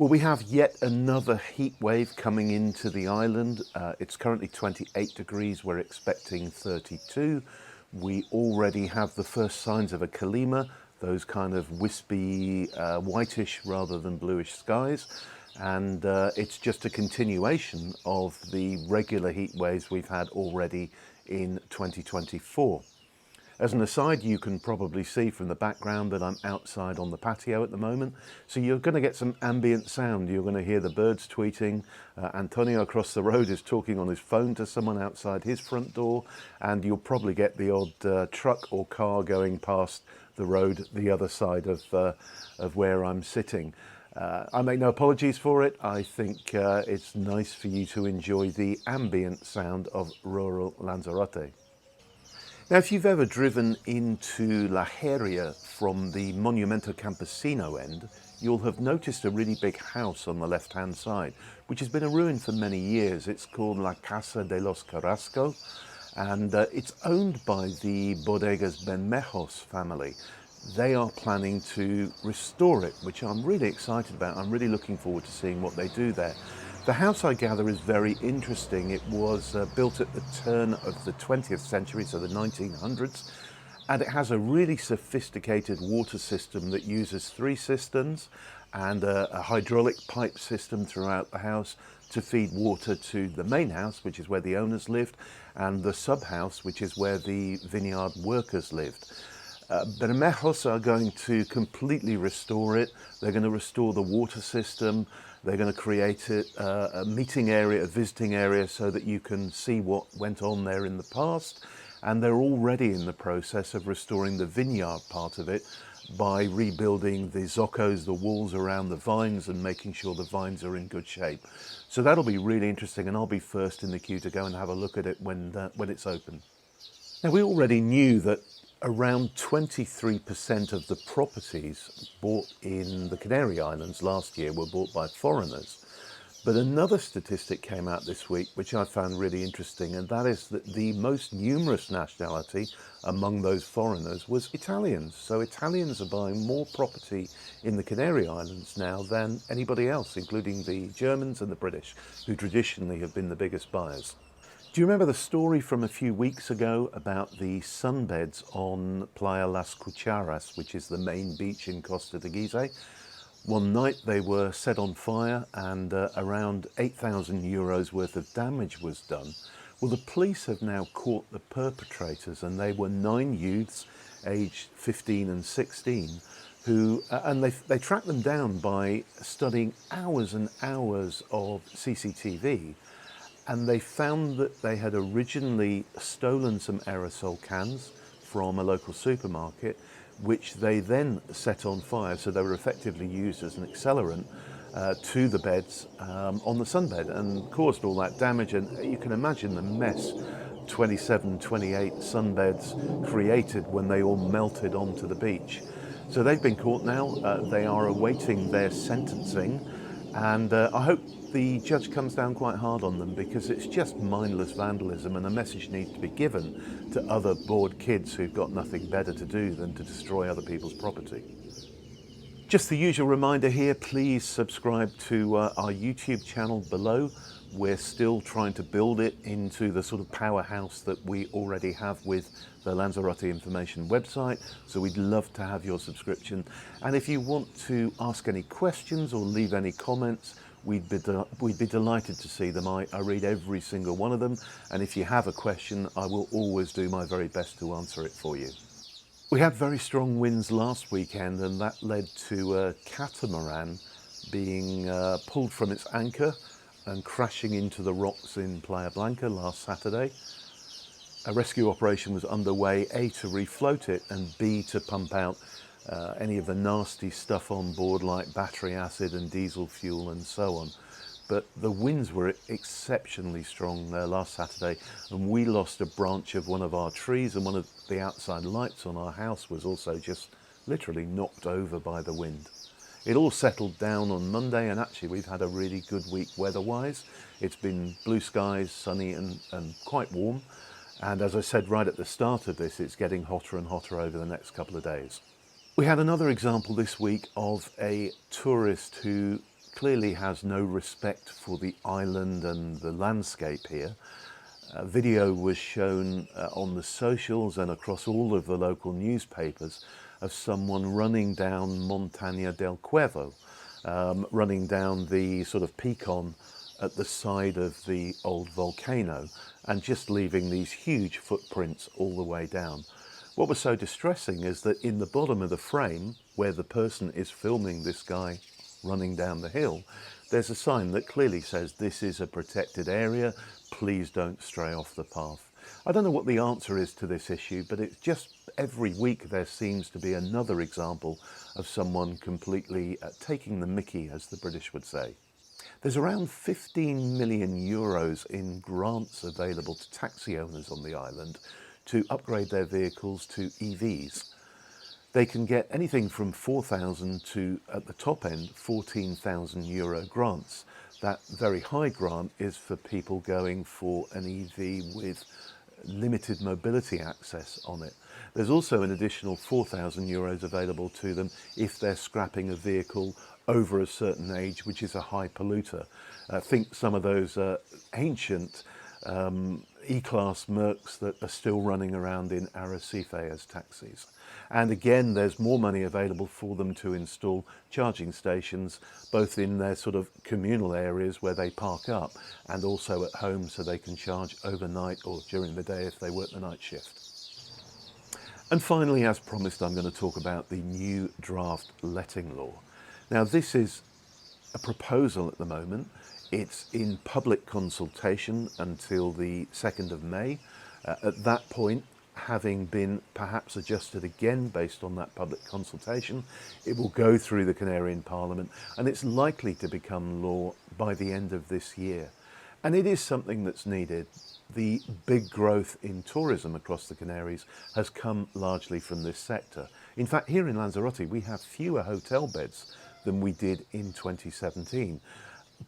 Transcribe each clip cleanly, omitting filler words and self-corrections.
Well, we have yet another heat wave coming into the island. It's currently 28 degrees. We're expecting 32. We already have the first signs of a kalima, those kind of wispy, whitish rather than bluish skies. And it's just a continuation of the regular heat waves we've had already in 2024. As an aside, you can probably see from the background that I'm outside on the patio at the moment. So you're going to get some ambient sound. You're going to hear the birds tweeting. Antonio across the road is talking on his phone to someone outside his front door. And you'll probably get the odd truck or car going past the road the other side of where I'm sitting. I make no apologies for it. I think it's nice for you to enjoy the ambient sound of rural Lanzarote. Now, if you've ever driven into La Heria from the Monumento Campesino end, you'll have noticed a really big house on the left-hand side, which has been a ruin for many years. It's called La Casa de los Carrasco, and it's owned by the Bodegas Bermejos family. They are planning to restore it, which I'm really excited about. I'm really looking forward to seeing what they do there. The house, I gather, is very interesting. It was built at the turn of the 20th century, so the 1900s, and it has a really sophisticated water system that uses 3 cisterns and a hydraulic pipe system throughout the house to feed water to the main house, which is where the owners lived, and the sub-house, which is where the vineyard workers lived. Bermejos are going to completely restore it. They're going to restore the water system. They're going to create it a meeting area, a visiting area, so that you can see what went on there in the past. And they're already in the process of restoring the vineyard part of it by rebuilding the zocos, the walls around the vines, and making sure the vines are in good shape. So that'll be really interesting, and I'll be first in the queue to go and have a look at it when it's open. Now, we already knew that around 23% of the properties bought in the Canary Islands last year were bought by foreigners. But another statistic came out this week, which I found really interesting, and that is that the most numerous nationality among those foreigners was Italians. So Italians are buying more property in the Canary Islands now than anybody else, including the Germans and the British, who traditionally have been the biggest buyers. Do you remember the story from a few weeks ago about the sunbeds on Playa Las Cucharas, which is the main beach in Costa Teguise? One night they were set on fire and around 8,000 euros worth of damage was done. Well, the police have now caught the perpetrators, and they were 9 youths aged 15 and 16 who, and they tracked them down by studying hours and hours of CCTV. And they found that they had originally stolen some aerosol cans from a local supermarket, which they then set on fire. So they were effectively used as an accelerant to the beds on the sunbed, and caused all that damage. And you can imagine the mess 27, 28 sunbeds created when they all melted onto the beach. So they've been caught now. They are awaiting their sentencing. And I hope the judge comes down quite hard on them, because it's just mindless vandalism, and a message needs to be given to other bored kids who've got nothing better to do than to destroy other people's property. Just the usual reminder here, please subscribe to our YouTube channel below. We're still trying to build it into the sort of powerhouse that we already have with the Lanzarote information website. So we'd love to have your subscription. And if you want to ask any questions or leave any comments, we'd be delighted to see them. I read every single one of them. And if you have a question, I will always do my very best to answer it for you. We had very strong winds last weekend, and that led to a catamaran being pulled from its anchor and crashing into the rocks in Playa Blanca last Saturday. A rescue operation was underway, A, to refloat it, and B, to pump out any of the nasty stuff on board, like battery acid and diesel fuel and so on. But the winds were exceptionally strong last Saturday, and we lost a branch of one of our trees, and one of the outside lights on our house was also just literally knocked over by the wind. It all settled down on Monday, and actually we've had a really good week weather-wise. It's been blue skies, sunny and quite warm. And as I said right at the start of this, it's getting hotter and hotter over the next couple of days. We had another example this week of a tourist who clearly has no respect for the island and the landscape here. A video was shown on the socials and across all of the local newspapers of someone running down Montaña del Cuervo, running down the sort of peak-on at the side of the old volcano and just leaving these huge footprints all the way down. What was so distressing is that in the bottom of the frame, where the person is filming this guy running down the hill, there's a sign that clearly says this is a protected area, please don't stray off the path. I don't know what the answer is to this issue, but it's just every week there seems to be another example of someone completely taking the mickey, as the British would say. There's around 15 million euros in grants available to taxi owners on the island to upgrade their vehicles to EVs. They can get anything from 4,000 to, at the top end, 14,000 euro grants. That very high grant is for people going for an EV with limited mobility access on it. There's also an additional 4,000 euros available to them if they're scrapping a vehicle over a certain age, which is a high polluter. Think some of those ancient E-Class Mercs that are still running around in Arrecife as taxis. And again, there's more money available for them to install charging stations, both in their sort of communal areas where they park up and also at home so they can charge overnight or during the day if they work the night shift. And finally, as promised, I'm going to talk about the new draft letting law. Now, this is a proposal at the moment. It's in public consultation until the 2nd of May. At that point, having been perhaps adjusted again based on that public consultation, it will go through the Canarian Parliament and it's likely to become law by the end of this year. And it is something that's needed. The big growth in tourism across the Canaries has come largely from this sector. In fact, here in Lanzarote, we have fewer hotel beds than we did in 2017.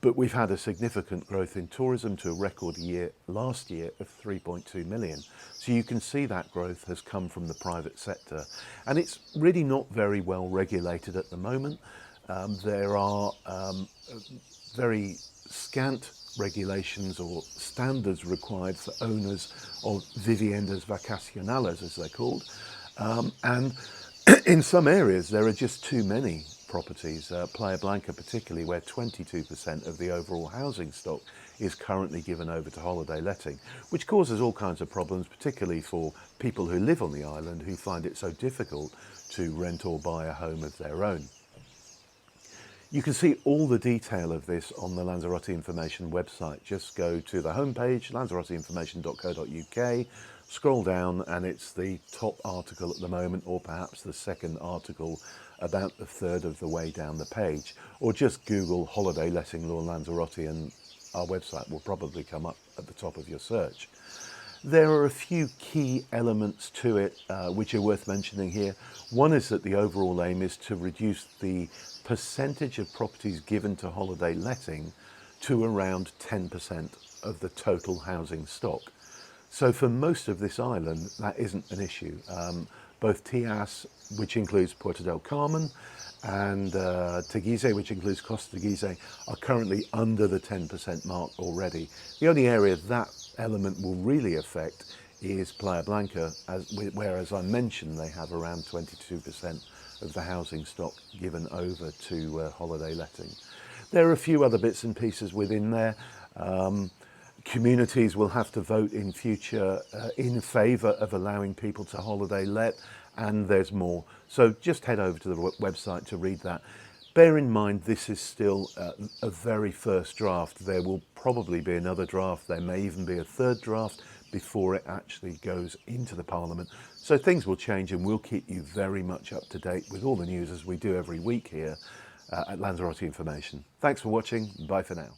But we've had a significant growth in tourism to a record year last year of 3.2 million. So you can see that growth has come from the private sector. And it's really not very well regulated at the moment. There are very scant regulations or standards required for owners of viviendas vacacionales, as they're called. And in some areas, there are just too many properties, Playa Blanca particularly, where 22% of the overall housing stock is currently given over to holiday letting, which causes all kinds of problems, particularly for people who live on the island who find it so difficult to rent or buy a home of their own. You can see all the detail of this on the Lanzarote Information website. Just go to the homepage, lanzaroteinformation.co.uk, scroll down and it's the top article at the moment, or perhaps the second article about a third of the way down the page, or just Google holiday letting law Lanzarote and our website will probably come up at the top of your search. There are a few key elements to it which are worth mentioning here. One is that the overall aim is to reduce the percentage of properties given to holiday letting to around 10% of the total housing stock. So for most of this island, that isn't an issue. Both Tias, which includes Puerto del Carmen, and Teguise, which includes Costa Teguise, are currently under the 10% mark already. The only area that element will really affect is Playa Blanca, where, as I mentioned, they have around 22% of the housing stock given over to holiday letting. There are a few other bits and pieces within there. Communities will have to vote in future in favour of allowing people to holiday let, and there's more. So just head over to the website to read that. Bear in mind, this is still a very first draft. There will probably be another draft. There may even be a third draft before it actually goes into the Parliament. So things will change and we'll keep you very much up to date with all the news as we do every week here at Lanzarote Information. Thanks for watching. Bye for now.